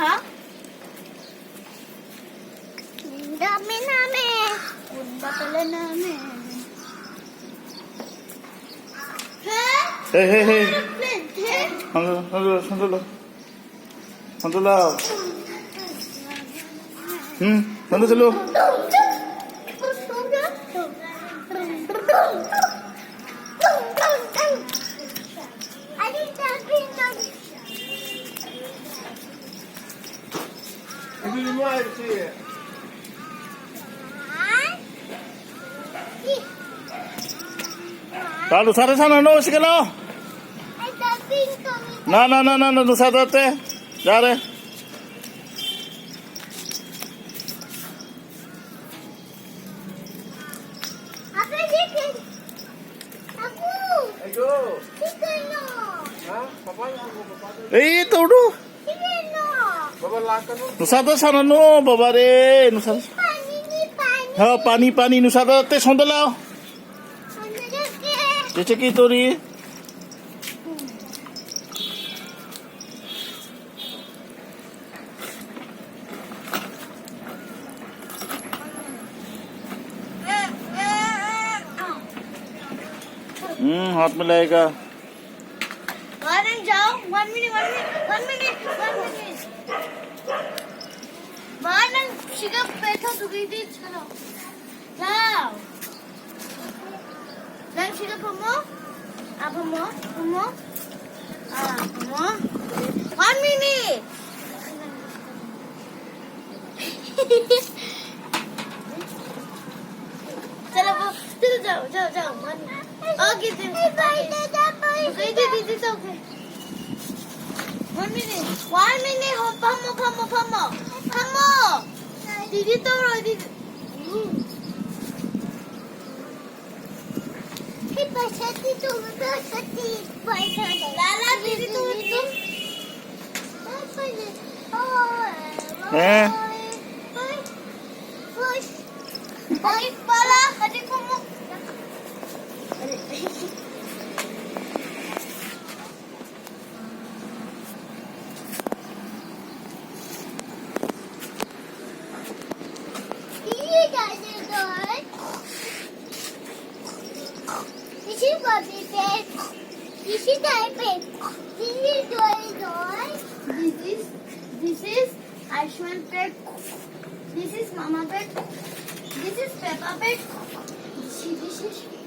ha? Dami namin. Punta pala namin. Hey, hey, hey. Hey? Sandalo. Sandalo. Ibili mo ay siya. Lalu sana no, sige lo. Na, no sa date. Jare. Ayo. Ha? Papa, papa. Eh, todo. Babalakan mo. Nusada sana no, babare. Nusada. Ha, pani, nusada te sondala. Ceceki tori. हाथ में लगेगा. जाओ 1 minute. बाहर शिखा बैठो दुखी चलो जाओ dan शिखा पमो आप पमो 1 minute चलो जाओ okay this is okay 1 minute हो पमो दीदी तो दीदी लाला दीदी तो Balik pala, adik ko mo. This is Aishwar's bed. This is Mama bed. This is Peppa bed. This is